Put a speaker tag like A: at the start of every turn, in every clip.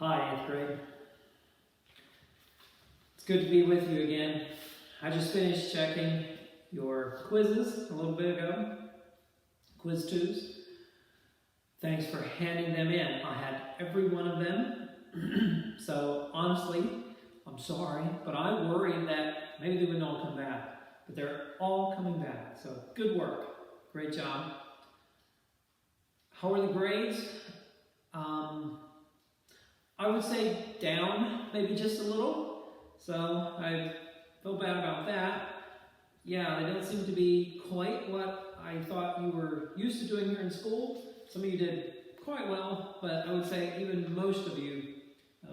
A: Hi, 8th grade. It's good to be with you again. I just finished checking your quizzes a little bit ago, quiz 2s. Thanks for handing them in. I had every one of them. So honestly, I'm sorry, but I worried that maybe they wouldn't all come back. But they're all coming back. So good work. Great job. How are the grades? I would say down, maybe just a little. So I feel bad about that. Yeah, they don't seem to be quite what I thought you were used to doing here in school. Some of you did quite well, but I would say even most of you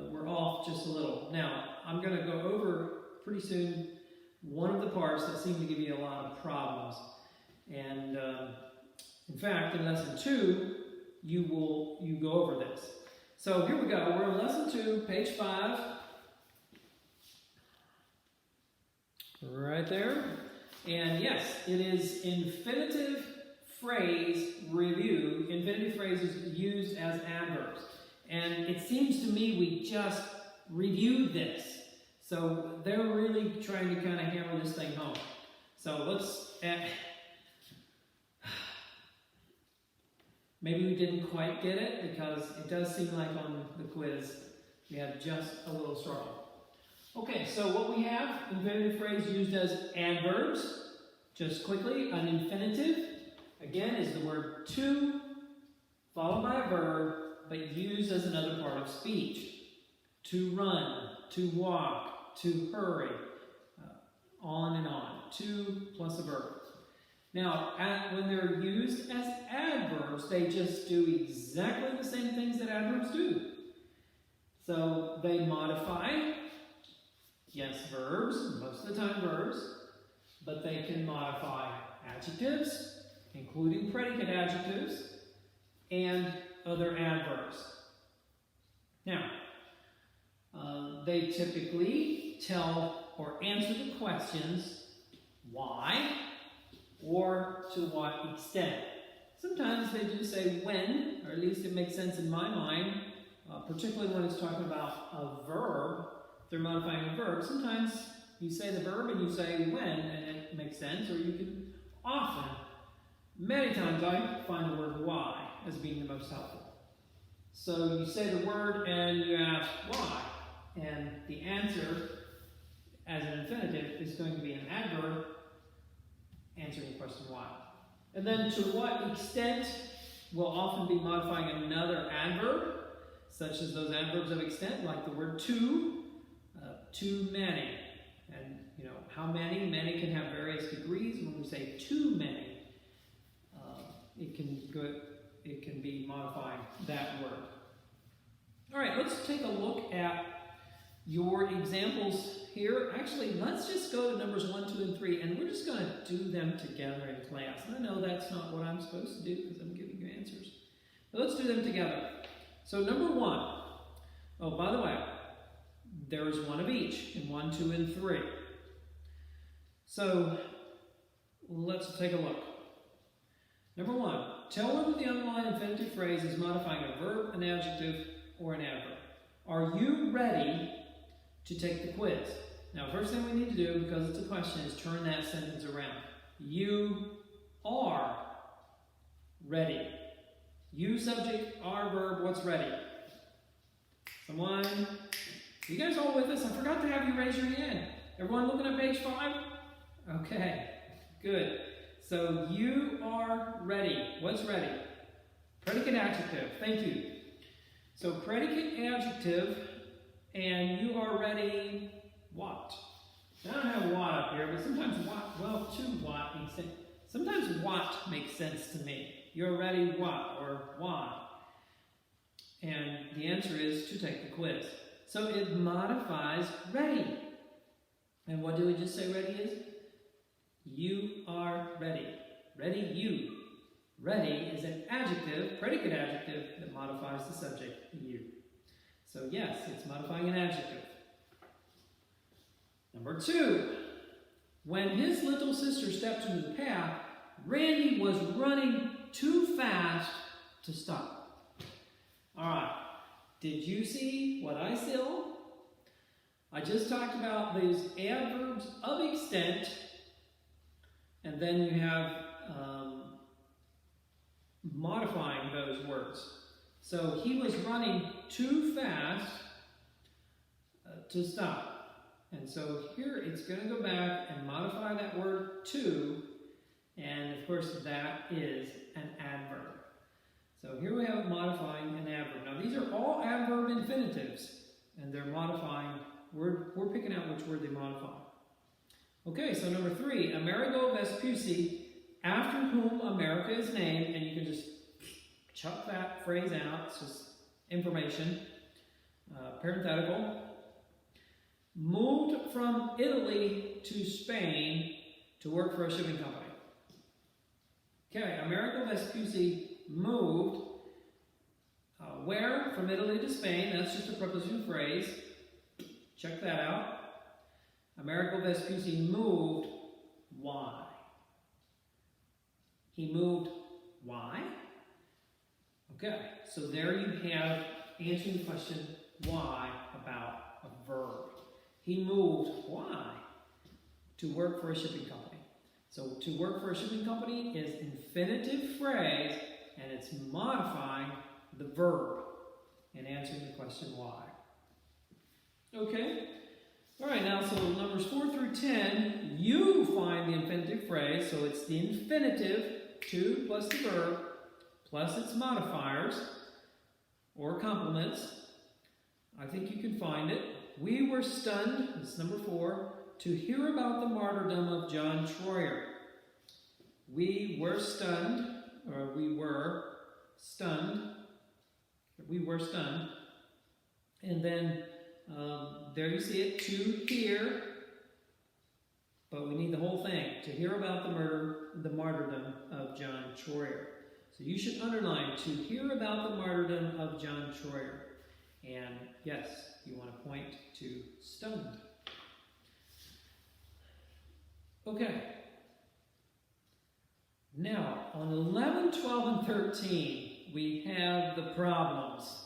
A: were off just a little. Now, I'm going to go over pretty soon one of the parts that seem to give you a lot of problems. And in fact, in lesson 2, you go over this. So here we go. We're on lesson 2, page 5. Right there. And yes, it is infinitive phrase review. Infinitive phrases used as adverbs. And it seems to me we just reviewed this. So they're really trying to kind of hammer this thing home. So let's... Maybe we didn't quite get it because it does seem like on the quiz we had just a little struggle. Okay, so what we have, infinitive phrase used as adverbs. Just quickly, an infinitive, again, is the word to, followed by a verb, but used as another part of speech. To run, to walk, to hurry, on and on. To plus a verb. Now, when they're used as adverbs, they just do exactly the same things that adverbs do. So they modify, yes, verbs, most of the time verbs, but they can modify adjectives, including predicate adjectives, and other adverbs. Now, they typically tell or answer the questions why, or to what extent. Sometimes they do say when, or at least it makes sense in my mind, particularly when it's talking about a verb. If they're modifying a verb, sometimes you say the verb and you say when, and it makes sense, or you can often, many times I find the word why as being the most helpful. So you say the word and you ask why, and the answer as an infinitive is going to be an adverb answering the question why. And then to what extent will often be modifying another adverb, such as those adverbs of extent, like the word too many. And you know, how many? Many can have various degrees. When we say too many, it can be modifying that word. All right, let's take a look at your examples here. Actually, let's just go to numbers 1, 2, and 3, and we're just going to do them together in class. And I know that's not what I'm supposed to do because I'm giving you answers. But let's do them together. So number 1. Oh, by the way, there is one of each in 1, 2, and 3. So let's take a look. Number 1. Tell whether the underlying infinitive phrase is modifying a verb, an adjective, or an adverb. Are you ready to take the quiz? Now, first thing we need to do, because it's a question, is turn that sentence around. You are ready. You, subject, are, verb, what's ready? Someone? You guys all with us? I forgot to have you raise your hand. Everyone looking at page 5? Okay, good. So, you are ready. What's ready? Predicate adjective. Thank you. So, predicate adjective, and you are ready, what? I don't have what up here, but sometimes what, well, to what makes sense. Sometimes what makes sense to me. You're ready, what, or why? And the answer is to take the quiz. So it modifies ready. And what do we just say ready is? You are ready. Ready, you. Ready is an adjective, predicate adjective, that modifies the subject, you. So yes, it's modifying an adjective. Number 2. When his little sister stepped into the path, Randy was running too fast to stop. All right. Did you see what I saw? I just talked about these adverbs of extent, and then you have modifying those words. So he was running too fast to stop. And so here it's going to go back and modify that word to, and of course that is an adverb. So here we have modifying an adverb. Now these are all adverb infinitives, and they're modifying. We're picking out which word they modify. Okay, so number 3, Amerigo Vespucci, after whom America is named, and you can just chuck that phrase out. It's just information, parenthetical. Moved from Italy to Spain to work for a shipping company. Okay, Amerigo Vespucci moved where? From Italy to Spain. That's just a preposition phrase. Check that out. Amerigo Vespucci moved. Why? He moved. Why? Okay, so there you have answering the question, why, about a verb. He moved. Why? To work for a shipping company. So to work for a shipping company is infinitive phrase, and it's modifying the verb and answering the question why. Okay? All right, now so numbers 4 through 10, you find the infinitive phrase. So it's the infinitive, to plus the verb, plus its modifiers or complements. I think you can find it. We were stunned, this is number 4, to hear about the martyrdom of John Troyer. We were stunned, or we were stunned. We were stunned. And then there you see it, to hear, but we need the whole thing. To hear about the martyrdom of John Troyer. So you should underline, to hear about the martyrdom of John Troyer. And yes, you want to point to stunned. Okay. Now, on 11, 12, and 13, we have the problems.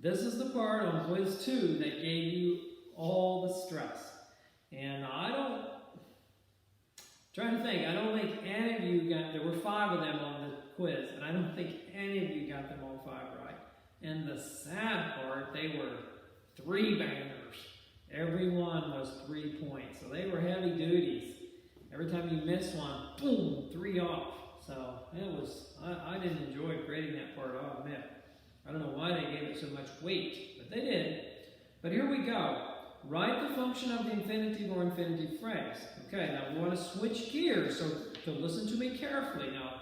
A: This is the part on quiz 2 that gave you all the stress. And I don't think any of you there were 5 of them on the quiz, and I don't think any of you got them all 5 right. And the sad part, they were 3 bangers. Every one was 3 points. So they were heavy duties. Every time you miss one, boom, 3 off. So it was, I didn't enjoy grading that part, I'll admit. I don't know why they gave it so much weight, but they did. But here we go. Write the function of the infinitive or infinitive phrase. Okay, now we want to switch gears, so listen to me carefully. Now,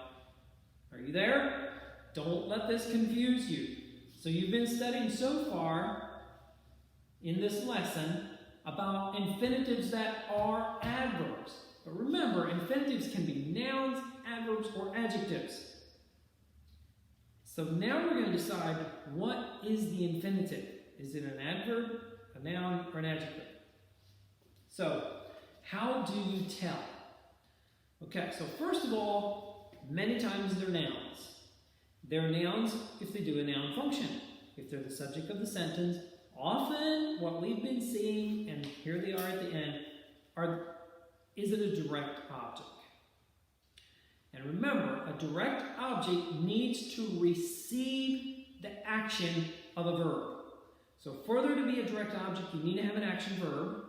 A: are you there? Don't let this confuse you. So you've been studying so far in this lesson about infinitives that are adverbs. But remember, infinitives can be nouns, adverbs, or adjectives. So now we're going to decide what is the infinitive. Is it an adverb, a noun, or an adjective? So, how do you tell? Okay, so first of all, many times they're nouns. They're nouns if they do a noun function. If they're the subject of the sentence, often what we've been seeing, and here they are at the end, is it a direct object? And remember, a direct object needs to receive the action of a verb. So for there to be a direct object, you need to have an action verb,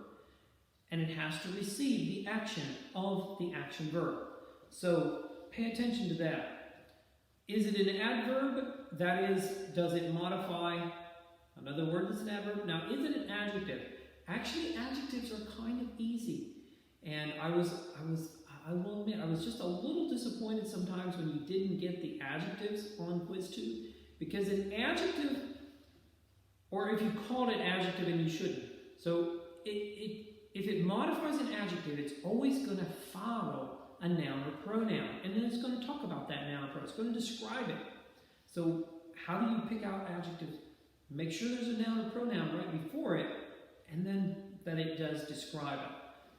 A: and it has to receive the action of the action verb. So pay attention to that. Is it an adverb? That is, does it modify another word that's an adverb? Now, is it an adjective? Actually, adjectives are kind of easy. And I will admit, I was just a little disappointed sometimes when you didn't get the adjectives on quiz 2, because an adjective, or if you called it adjective and you shouldn't. So if it modifies an adjective, it's always going to follow a noun or pronoun, and then it's going to talk about that noun or pronoun. It's going to describe it. So how do you pick out adjectives? Make sure there's a noun or pronoun right before it, and then that it does describe it.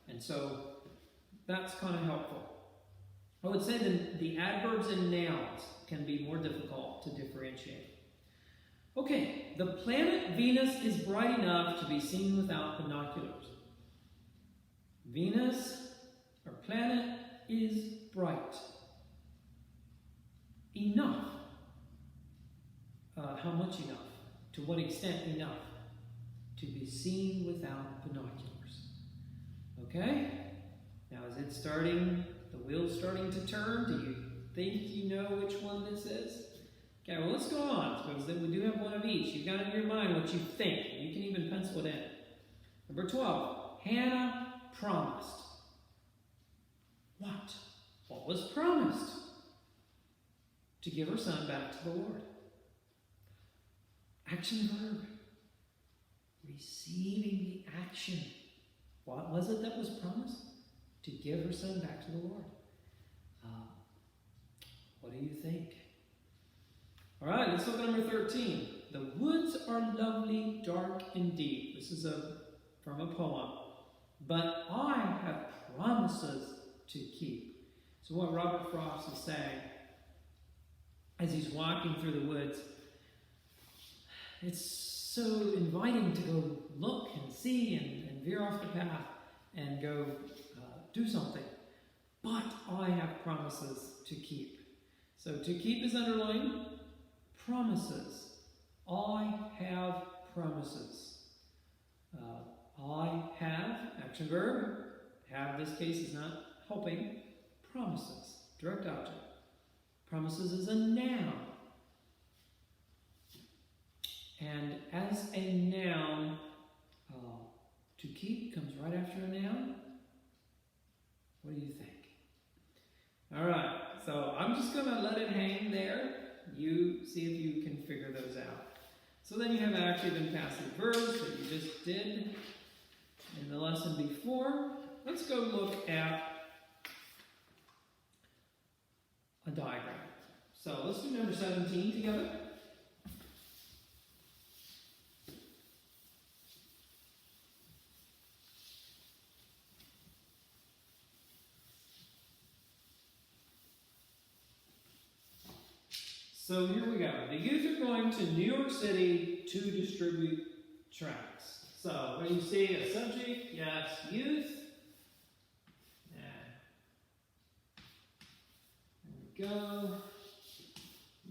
A: And so that's kind of helpful. I would say that the adverbs and nouns can be more difficult to differentiate. Okay, the planet Venus is bright enough to be seen without binoculars. Venus, or planet, is bright. Enough. How much enough? To what extent enough? To be seen without binoculars. Okay? Now is it starting, the wheel's starting to turn? Do you think you know which one this is? Okay, well let's go on, because we do have one of each. You've got in your mind what you think. You can even pencil it in. Number 12, Hannah promised. What? What was promised? To give her son back to the Lord. Action verb. Receiving the action. What was it that was promised? To give her son back to the Lord. What do you think? All right, let's look at number 13. The woods are lovely, dark, and deep. This is from a poem. But I have promises to keep. So what Robert Frost is saying, as he's walking through the woods, it's so inviting to go look and see and veer off the path and go do something. But I have promises to keep. So to keep is underlined. Promises. I have promises. I have, action verb. Have, this case, is not helping. Promises. Direct object. Promises is a noun. And as a noun, to keep comes right after a noun. What do you think? All right, so I'm just going to let it hang there. You see if you can figure those out. So then you have active and passive verbs that you just did in the lesson before. Let's go look at a diagram. So let's do number 17 together. So here we go. The youth are going to New York City to distribute tracts. So when you see a subject, yes, youth. There we go.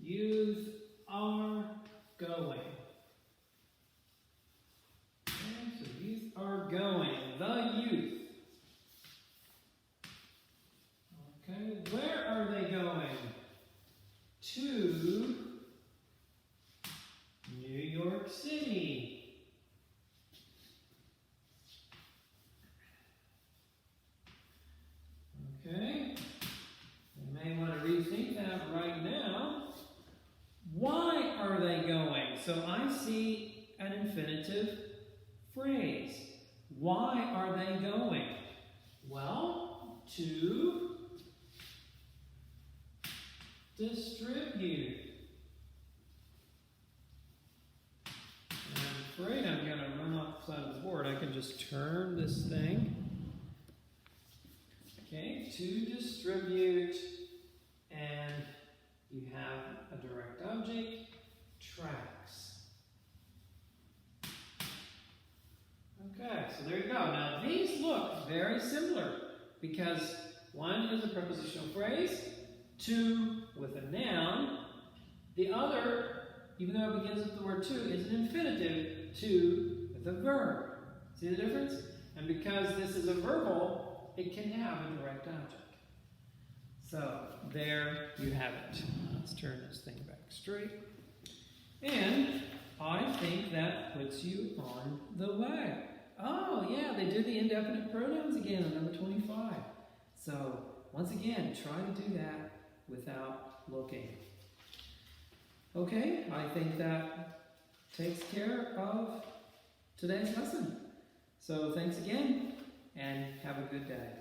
A: Youth are going. Okay, so youth are going. The youth. Okay, where are they going? To New York City. Okay, you may want to rethink that right now. Why are they going? So I see an infinitive phrase. Why are they going? Well, to distribute. And I'm afraid I'm going to run off the side of the board. I can just turn this thing. Okay, to distribute, and you have a direct object, tracts. Okay, so there you go. Now these look very similar because one is a prepositional phrase, to with a noun. The other, even though it begins with the word to, is an infinitive, to with a verb. See the difference? And because this is a verbal, it can have a direct object. So there you have it. Let's turn this thing back straight. And I think that puts you on the way. Oh yeah, they do the indefinite pronouns again on number 25. So once again, try to do that without looking. Okay, I think that takes care of today's lesson. So thanks again, and have a good day.